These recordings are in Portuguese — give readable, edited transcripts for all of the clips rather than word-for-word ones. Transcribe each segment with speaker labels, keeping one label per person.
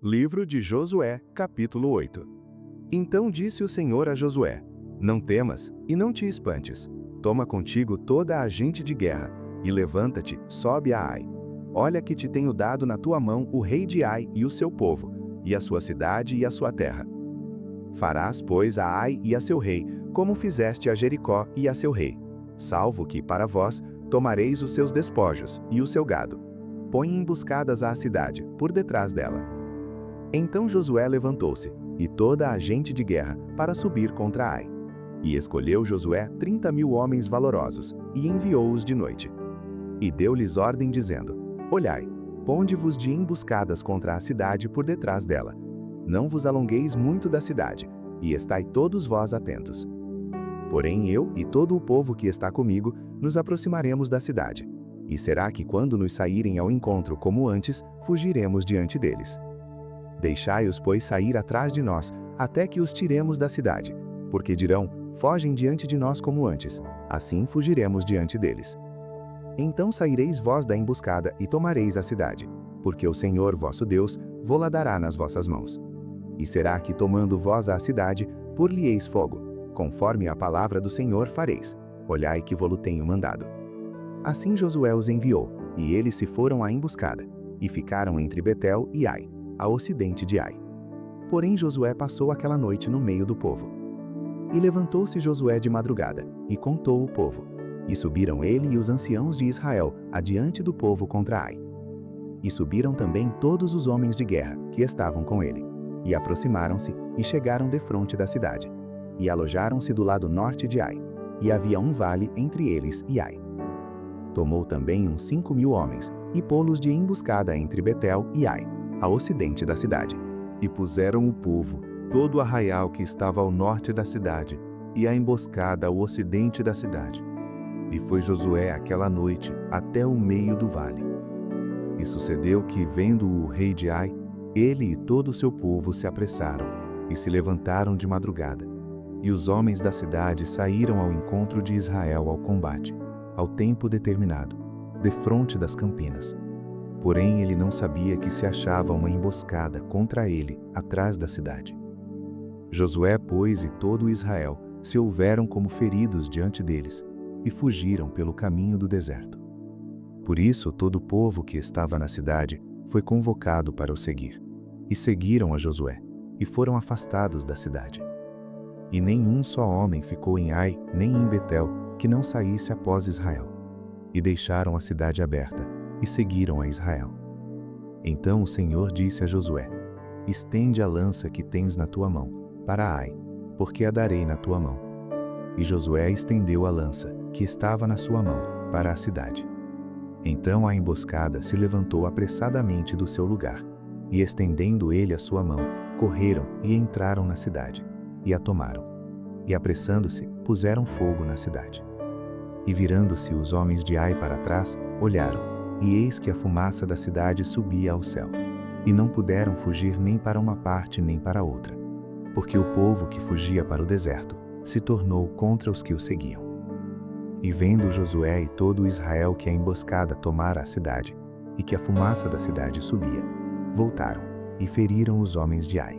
Speaker 1: Livro de Josué, capítulo 8. Então disse o Senhor a Josué: Não temas e não te espantes. Toma contigo toda a gente de guerra, e levanta-te, sobe a Ai. Olha que te tenho dado na tua mão o rei de Ai e o seu povo, e a sua cidade e a sua terra. Farás, pois, a Ai e a seu rei, como fizeste a Jericó e a seu rei, salvo que, para vós, tomareis os seus despojos e o seu gado. Põe emboscadas à cidade, por detrás dela. Então Josué levantou-se, e toda a gente de guerra, para subir contra Ai. E escolheu Josué 30.000 homens valorosos, e enviou-os de noite. E deu-lhes ordem, dizendo: Olhai, ponde-vos de emboscadas contra a cidade por detrás dela. Não vos alongueis muito da cidade, e estai todos vós atentos. Porém eu e todo o povo que está comigo nos aproximaremos da cidade. E será que quando nos saírem ao encontro como antes, fugiremos diante deles. Deixai-os, pois, sair atrás de nós, até que os tiremos da cidade, porque dirão: fogem diante de nós como antes, assim fugiremos diante deles. Então saireis vós da emboscada e tomareis a cidade, porque o Senhor vosso Deus vô-la dará nas vossas mãos. E será que, tomando vós a cidade, por-lhe-eis fogo, conforme a palavra do Senhor fareis, olhai que vô-lo tenho mandado. Assim Josué os enviou, e eles se foram à emboscada, e ficaram entre Betel e Ai, a ocidente de Ai. Porém Josué passou aquela noite no meio do povo. E levantou-se Josué de madrugada, e contou o povo. E subiram ele e os anciãos de Israel adiante do povo contra Ai. E subiram também todos os homens de guerra que estavam com ele, e aproximaram-se e chegaram defronte da cidade, e alojaram-se do lado norte de Ai, e havia um vale entre eles e Ai. Tomou também uns 5.000 homens, e pô-los de emboscada entre Betel e Ai, a ocidente da cidade.
Speaker 2: E puseram o povo, todo o arraial que estava ao norte da cidade, e a emboscada ao ocidente da cidade. E foi Josué aquela noite até o meio do vale. E sucedeu que, vendo o rei de Ai, ele e todo o seu povo se apressaram, e se levantaram de madrugada. E os homens da cidade saíram ao encontro de Israel ao combate, ao tempo determinado, defronte das campinas. Porém ele não sabia que se achava uma emboscada contra ele, atrás da cidade. Josué, pois, e todo Israel se houveram como feridos diante deles, e fugiram pelo caminho do deserto. Por isso todo o povo que estava na cidade foi convocado para o seguir. E seguiram a Josué, e foram afastados da cidade. E nenhum só homem ficou em Ai, nem em Betel, que não saísse após Israel. E deixaram a cidade aberta, e seguiram a Israel. Então o Senhor disse a Josué: Estende a lança que tens na tua mão, para Ai, porque a darei na tua mão. E Josué estendeu a lança, que estava na sua mão, para a cidade. Então a emboscada se levantou apressadamente do seu lugar, e estendendo ele a sua mão, correram e entraram na cidade, e a tomaram. E apressando-se, puseram fogo na cidade. E virando-se os homens de Ai para trás, olharam, e eis que a fumaça da cidade subia ao céu. E não puderam fugir nem para uma parte nem para outra, porque o povo que fugia para o deserto se tornou contra os que o seguiam. E vendo Josué e todo Israel que a emboscada tomara a cidade, e que a fumaça da cidade subia, voltaram e feriram os homens de Ai.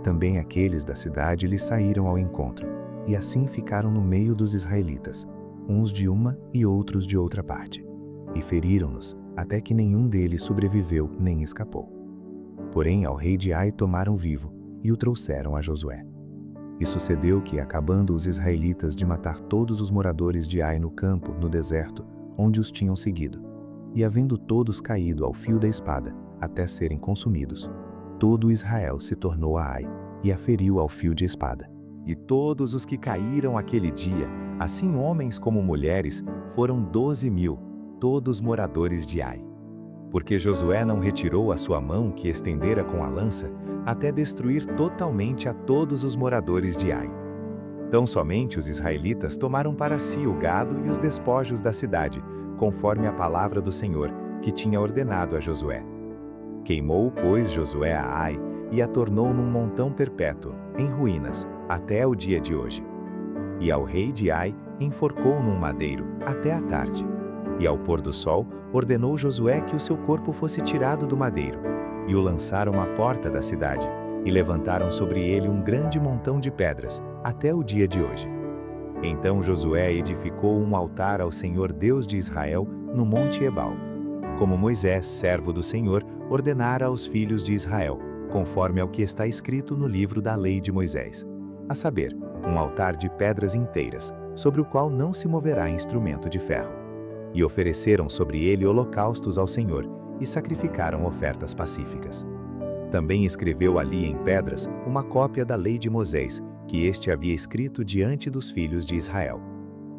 Speaker 2: Também aqueles da cidade lhe saíram ao encontro, e assim ficaram no meio dos israelitas, uns de uma e outros de outra parte. E feriram-nos, até que nenhum deles sobreviveu nem escapou. Porém ao rei de Ai tomaram vivo, e o trouxeram a Josué. E sucedeu que, acabando os israelitas de matar todos os moradores de Ai no campo, no deserto, onde os tinham seguido, e havendo todos caído ao fio da espada, até serem consumidos, todo Israel se tornou a Ai, e a feriu ao fio de espada.
Speaker 1: E todos os que caíram aquele dia, assim homens como mulheres, foram 12.000, todos moradores de Ai. Porque Josué não retirou a sua mão que estendera com a lança, até destruir totalmente a todos os moradores de Ai. Tão somente os israelitas tomaram para si o gado e os despojos da cidade, conforme a palavra do Senhor, que tinha ordenado a Josué. Queimou, pois, Josué a Ai, e a tornou num montão perpétuo, em ruínas, até o dia de hoje. E ao rei de Ai enforcou num madeiro, até a tarde. E ao pôr do sol, ordenou Josué que o seu corpo fosse tirado do madeiro.
Speaker 2: e o lançaram à porta da cidade, e levantaram sobre ele um grande montão de pedras, até o dia de hoje. Então Josué edificou um altar ao Senhor Deus de Israel no monte Ebal, como Moisés, servo do Senhor, ordenara aos filhos de Israel, conforme ao que está escrito no livro da lei de Moisés, a saber, um altar de pedras inteiras, sobre o qual não se moverá instrumento de ferro. E ofereceram sobre ele holocaustos ao Senhor, e sacrificaram ofertas pacíficas. Também escreveu ali em pedras uma cópia da lei de Moisés, que este havia escrito diante dos filhos de Israel.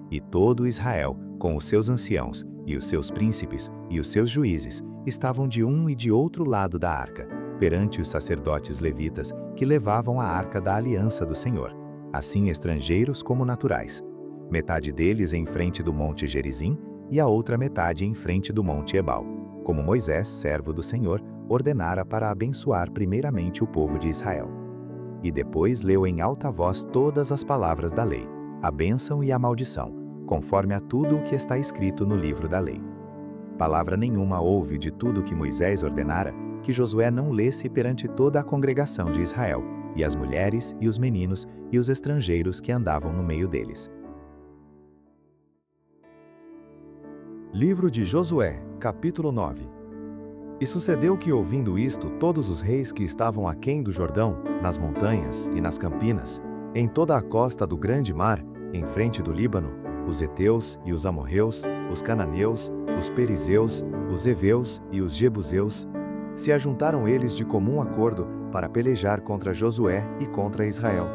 Speaker 2: E todo Israel, com os seus anciãos, e os seus príncipes, e os seus juízes, estavam de um e de outro lado da arca, perante os sacerdotes levitas, que levavam a arca da aliança do Senhor, assim estrangeiros como naturais. Metade deles em frente do monte Gerizim, e a outra metade em frente do monte Ebal, como Moisés, servo do Senhor, ordenara para abençoar primeiramente o povo de Israel. E depois leu em alta voz todas as palavras da lei, a bênção e a maldição, conforme a tudo o que está escrito no livro da lei. Palavra nenhuma houve de tudo o que Moisés ordenara, que Josué não lesse perante toda a congregação de Israel, e as mulheres, e os meninos, e os estrangeiros que andavam no meio deles.
Speaker 1: Livro de Josué, capítulo 9. E sucedeu que, ouvindo isto, todos os reis que estavam aquém do Jordão, nas montanhas e nas campinas, em toda a costa do grande mar, em frente do Líbano, os heteus e os amorreus, os cananeus, os perizeus, os heveus e os jebuseus, se ajuntaram eles de comum acordo para pelejar contra Josué e contra Israel.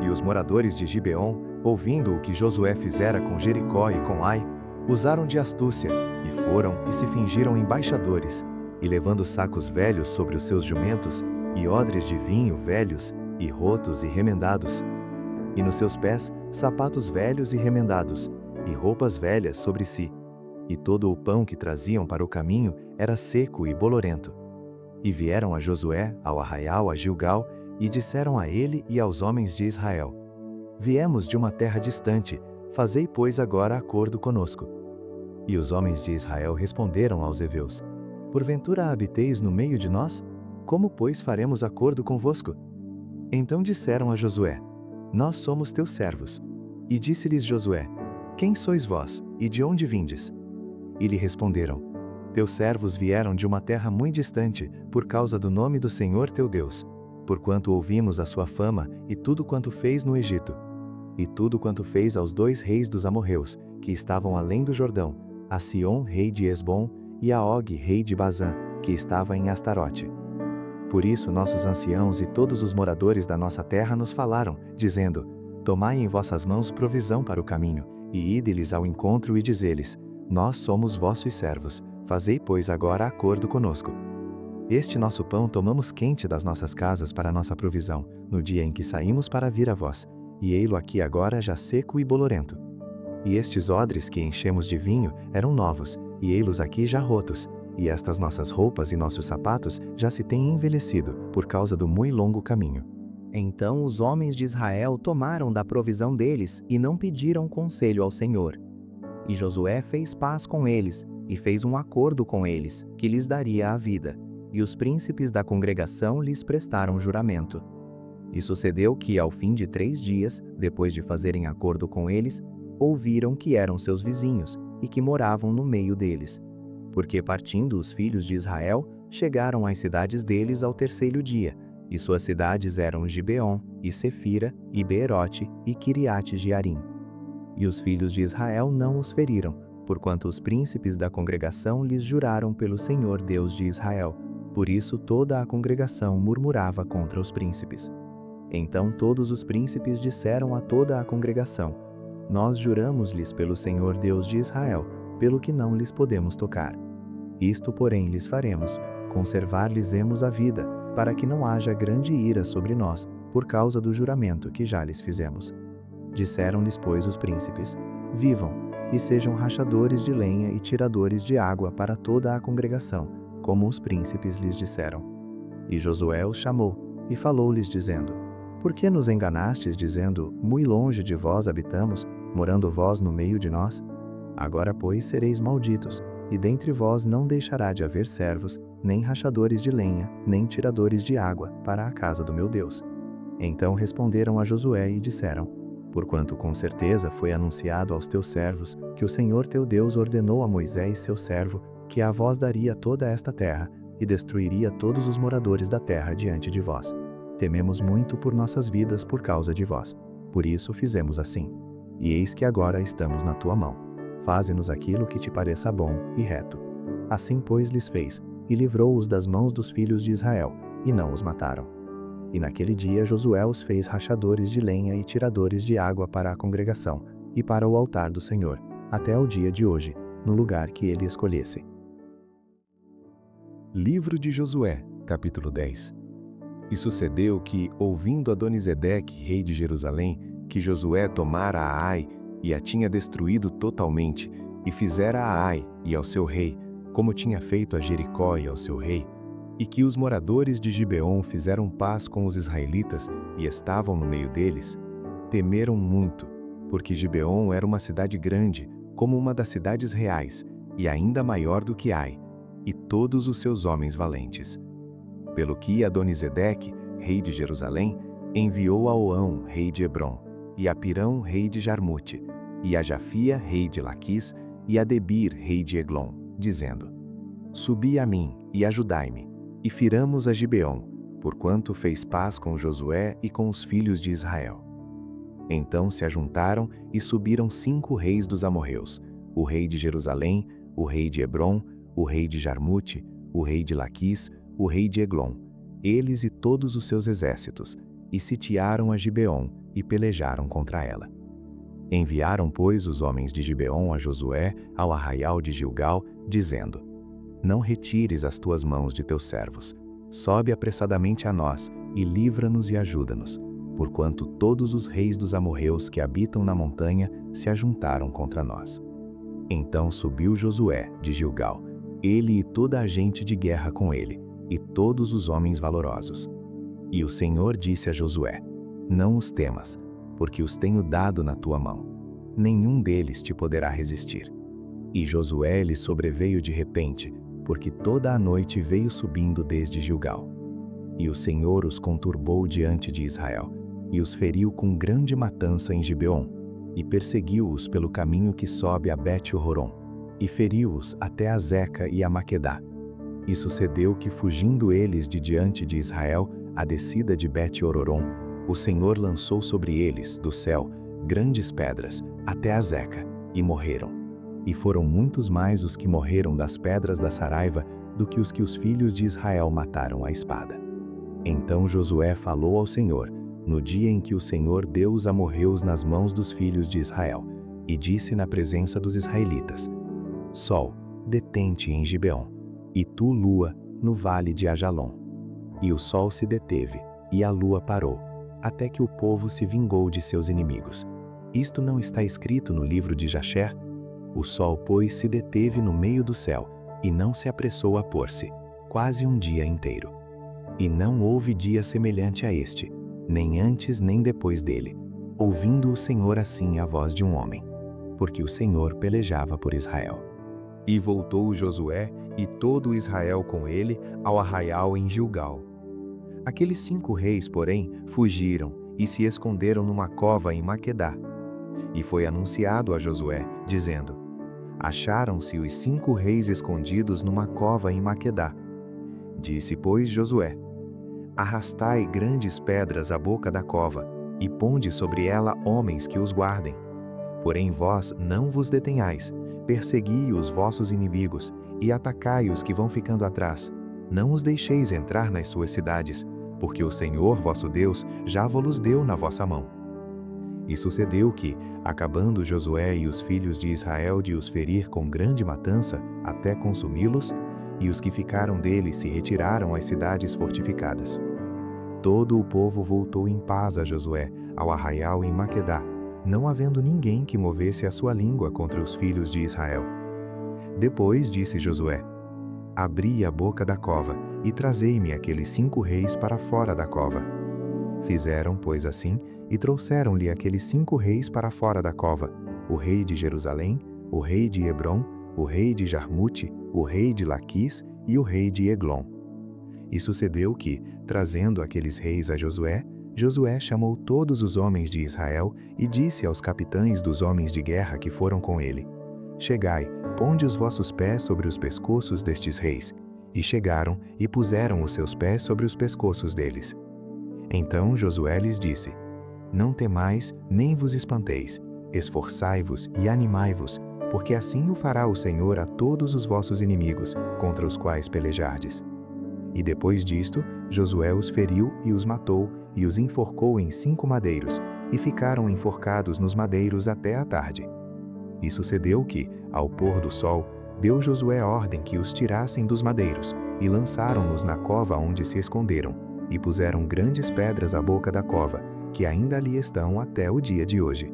Speaker 1: E os moradores de Gibeon, ouvindo o que Josué fizera com Jericó e com Ai, usaram de astúcia, e foram e se fingiram embaixadores, e levando sacos velhos sobre os seus jumentos, e odres de vinho velhos, e rotos e remendados, e nos seus pés sapatos velhos e remendados, e roupas velhas sobre si, e todo o pão que traziam para o caminho era seco e bolorento. E vieram a Josué, ao arraial a Gilgal, e disseram a ele e aos homens de Israel: Viemos de uma terra distante, fazei, pois, agora acordo conosco. E os homens de Israel responderam aos heveus: Porventura habiteis no meio de nós? Como, pois, faremos acordo convosco? Então disseram a Josué: Nós somos teus servos. E disse-lhes Josué: Quem sois vós, e de onde vindes? E lhe responderam: Teus servos vieram de uma terra muito distante, por causa do nome do Senhor teu Deus, porquanto ouvimos a sua fama e tudo quanto fez no Egito, e tudo quanto fez aos 2 reis dos amorreus, que estavam além do Jordão, a Sion, rei de Esbom, e a Og, rei de Bazã, que estava em Astarote. Por isso nossos anciãos e todos os moradores da nossa terra nos falaram, dizendo: Tomai em vossas mãos provisão para o caminho, e ide-lhes ao encontro e dize-lhes: Nós somos vossos servos, fazei, pois, agora acordo conosco. Este nosso pão tomamos quente das nossas casas para nossa provisão, no dia em que saímos para vir a vós, e ei-lo aqui agora já seco e bolorento. E estes odres que enchemos de vinho eram novos, e ei-los aqui já rotos, e estas nossas roupas e nossos sapatos já se têm envelhecido, por causa do muito longo caminho.
Speaker 3: Então os homens de Israel tomaram da provisão deles e não pediram conselho ao Senhor. E Josué fez paz com eles, e fez um acordo com eles, que lhes daria a vida. E os príncipes da congregação lhes prestaram juramento. E sucedeu que, ao fim de 3 dias, depois de fazerem acordo com eles, ouviram que eram seus vizinhos, e que moravam no meio deles. Porque partindo os filhos de Israel, chegaram às cidades deles ao 3º dia, e suas cidades eram Gibeon, e Sefira, e Beerote, e Kiriate Jearim. E os filhos de Israel não os feriram, porquanto os príncipes da congregação lhes juraram pelo Senhor Deus de Israel. Por isso toda a congregação murmurava contra os príncipes. Então todos os príncipes disseram a toda a congregação: Nós juramos-lhes pelo Senhor Deus de Israel, pelo que não lhes podemos tocar. Isto, porém, lhes faremos: conservar-lhes-emos a vida, para que não haja grande ira sobre nós, por causa do juramento que já lhes fizemos. Disseram-lhes, pois, os príncipes: Vivam, e sejam rachadores de lenha e tiradores de água para toda a congregação, como os príncipes lhes disseram. E Josué os chamou, e falou-lhes, dizendo: Por que nos enganastes, dizendo: Muito longe de vós habitamos, morando vós no meio de nós? Agora, pois, sereis malditos, e dentre vós não deixará de haver servos, nem rachadores de lenha, nem tiradores de água para a casa do meu Deus. Então responderam a Josué e disseram: Porquanto com certeza foi anunciado aos teus servos que o Senhor teu Deus ordenou a Moisés seu servo que a vós daria toda esta terra e destruiria todos os moradores da terra diante de vós. Tememos muito por nossas vidas por causa de vós. Por isso fizemos assim. E eis que agora estamos na tua mão. Faze-nos aquilo que te pareça bom e reto. Assim, pois, lhes fez, e livrou-os das mãos dos filhos de Israel, e não os mataram. E naquele dia Josué os fez rachadores de lenha e tiradores de água para a congregação, e para o altar do Senhor, até ao dia de hoje, no lugar que ele escolhesse.
Speaker 2: Livro de Josué, capítulo 10. E sucedeu que, ouvindo Adonisedeque, rei de Jerusalém, que Josué tomara a Ai e a tinha destruído totalmente, e fizera a Ai e ao seu rei, como tinha feito a Jericó e ao seu rei, e que os moradores de Gibeon fizeram paz com os israelitas e estavam no meio deles, temeram muito, porque Gibeon era uma cidade grande, como uma das cidades reais, e ainda maior do que Ai, e todos os seus homens valentes. Pelo que Adonisedeque, rei de Jerusalém, enviou a Oão, rei de Hebrom, e a Pirão, rei de Jarmute, e a Jafia, rei de Laquis, e a Debir, rei de Eglon, dizendo: Subi a mim, e ajudai-me, e firamos a Gibeon, porquanto fez paz com Josué e com os filhos de Israel. Então se ajuntaram e subiram 5 reis dos amorreus, o rei de Jerusalém, o rei de Hebrom, o rei de Jarmute, o rei de Laquis, o rei de Eglon, eles e todos os seus exércitos, e sitiaram a Gibeon e pelejaram contra ela. Enviaram, pois, os homens de Gibeon a Josué ao arraial de Gilgal, dizendo: Não retires as tuas mãos de teus servos, sobe apressadamente a nós, e livra-nos e ajuda-nos, porquanto todos os reis dos amorreus que habitam na montanha se ajuntaram contra nós. Então subiu Josué de Gilgal, ele e toda a gente de guerra com ele, e todos os homens valorosos. E o Senhor disse a Josué: Não os temas, porque os tenho dado na tua mão. Nenhum deles te poderá resistir. E Josué lhe sobreveio de repente, porque toda a noite veio subindo desde Gilgal. E o Senhor os conturbou diante de Israel, e os feriu com grande matança em Gibeon, e perseguiu-os pelo caminho que sobe a Bet-horon, e feriu-os até a Zeca e a Maquedá. E sucedeu que, fugindo eles de diante de Israel, a descida de Bet-horon, o Senhor lançou sobre eles, do céu, grandes pedras, até a Zeca, e morreram. E foram muitos mais os que morreram das pedras da Saraiva do que os filhos de Israel mataram à espada. Então Josué falou ao Senhor, no dia em que o Senhor deu os amorreus nas mãos dos filhos de Israel, e disse na presença dos israelitas: Sol, detente em Gibeon, e tu, lua, no vale de Ajalon. E o sol se deteve, e a lua parou, até que o povo se vingou de seus inimigos. Isto não está escrito no livro de Jasher? O sol, pois, se deteve no meio do céu, e não se apressou a pôr-se, quase um dia inteiro. E não houve dia semelhante a este, nem antes nem depois dele, ouvindo o Senhor assim a voz de um homem, porque o Senhor pelejava por Israel.
Speaker 1: E voltou Josué e todo Israel com ele ao arraial em Gilgal. Aqueles 5 reis, porém, fugiram e se esconderam numa cova em Maquedá. E foi anunciado a Josué, dizendo: Acharam-se os 5 reis escondidos numa cova em Maquedá. Disse, pois, Josué: Arrastai grandes pedras à boca da cova, e ponde sobre ela homens que os guardem. Porém vós não vos detenhais, persegui os vossos inimigos, e atacai os que vão ficando atrás. Não os deixeis entrar nas suas cidades, porque o Senhor vosso Deus já vos deu na vossa mão. E sucedeu que, acabando Josué e os filhos de Israel de os ferir com grande matança, até consumi-los, e os que ficaram deles se retiraram às cidades fortificadas. Todo o povo voltou em paz a Josué, ao arraial em Maquedá, não havendo ninguém que movesse a sua língua contra os filhos de Israel. Depois disse Josué: Abri a boca da cova, e trazei-me aqueles 5 reis para fora da cova. Fizeram, pois, assim, e trouxeram-lhe aqueles 5 reis para fora da cova, o rei de Jerusalém, o rei de Hebrom, o rei de Jarmute, o rei de Laquis
Speaker 2: e o rei de Eglon. E sucedeu que, trazendo aqueles reis a Josué, Josué chamou todos os homens de Israel e disse aos capitães dos homens de guerra que foram com ele: Chegai, ponde os vossos pés sobre os pescoços destes reis. E chegaram e puseram os seus pés sobre os pescoços deles. Então Josué lhes disse: Não temais, nem vos espanteis, esforçai-vos e animai-vos, porque assim o fará o Senhor a todos os vossos inimigos, contra os quais pelejardes. E depois disto, Josué os feriu e os matou, e os enforcou em 5 madeiros, e ficaram enforcados nos madeiros até a tarde. E sucedeu que, ao pôr do sol, deu Josué ordem que os tirassem dos madeiros, e lançaram-nos na cova onde se esconderam, e puseram grandes pedras à boca da cova, que ainda ali estão até o dia de hoje.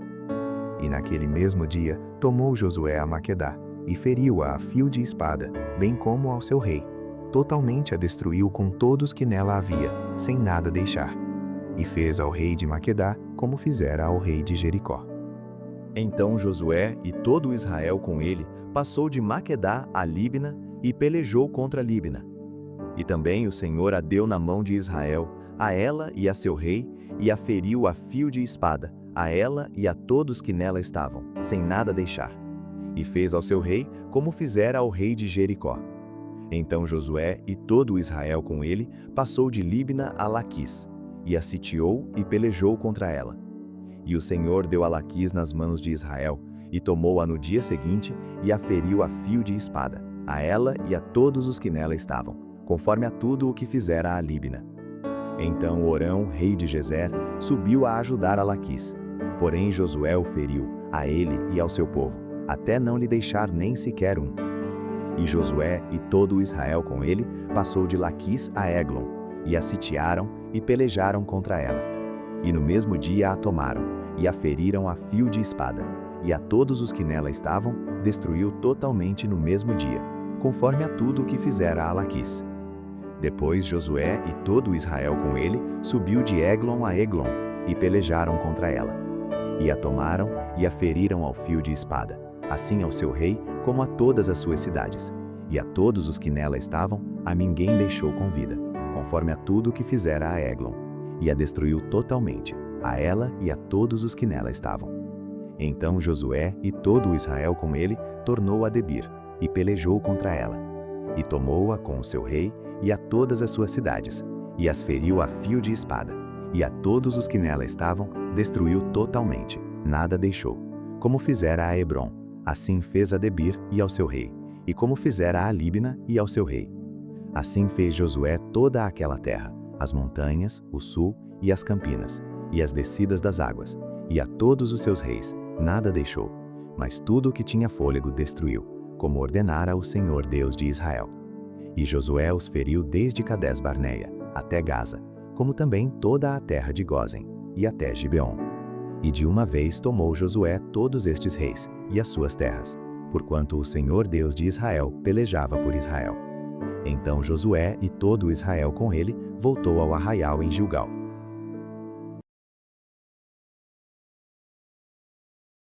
Speaker 2: E naquele mesmo dia tomou Josué a Maquedá, e feriu-a a fio de espada, bem como ao seu rei. Totalmente a destruiu com todos que nela havia, sem nada deixar. E fez ao rei de Maquedá como fizera ao rei de Jericó.
Speaker 3: Então Josué e todo Israel com ele passou de Maquedá a Líbina e pelejou contra Líbina. E também o Senhor a deu na mão de Israel, a ela e a seu rei, e a feriu a fio de espada, a ela e a todos que nela estavam, sem nada deixar. E fez ao seu rei como fizera ao rei de Jericó. Então Josué e todo Israel com ele passou de Líbina a Laquis, e a sitiou e pelejou contra ela. E o Senhor deu a Laquis nas mãos de Israel, e tomou-a no dia seguinte, e a feriu a fio de espada, a ela e a todos os que nela estavam, conforme a tudo o que fizera a Líbina. Então Orão, rei de Gezer, subiu a ajudar a Laquis. Porém Josué o feriu, a ele e ao seu povo, até não lhe deixar nem sequer um. E Josué e todo o Israel com ele passou de Laquis a Eglon, e a sitiaram e pelejaram contra ela. E no mesmo dia a tomaram, e a feriram a fio de espada, e a todos os que nela estavam destruiu totalmente no mesmo dia, conforme a tudo o que fizera a Laquis. Depois Josué e todo o Israel com ele subiu de Eglon a Eglon, e pelejaram contra ela. E a tomaram e a feriram ao fio de espada, assim ao seu rei como a todas as suas cidades, e a todos os que nela estavam, a ninguém deixou com vida, conforme a tudo o que fizera a Eglon, e a destruiu totalmente, a ela e a todos os que nela estavam. Então Josué e todo o Israel com ele tornou a Debir, e pelejou contra ela, e tomou-a com o seu rei e a todas as suas cidades, e as feriu a fio de espada, e a todos os que nela estavam destruiu totalmente, nada deixou, como fizera a Hebron. Assim fez a Debir e ao seu rei, e como fizera a Líbina e ao seu rei. Assim fez Josué toda aquela terra, as montanhas, o sul e as campinas, e as descidas das águas, e a todos os seus reis, nada deixou, mas tudo o que tinha fôlego destruiu, como ordenara o Senhor Deus de Israel. E Josué os feriu desde Cades Barneia até Gaza, como também toda a terra de Gósen, e até Gibeon. E de uma vez tomou Josué todos estes reis e as suas terras, porquanto o Senhor Deus de Israel pelejava por Israel. Então Josué e todo Israel com ele voltou ao arraial em Gilgal.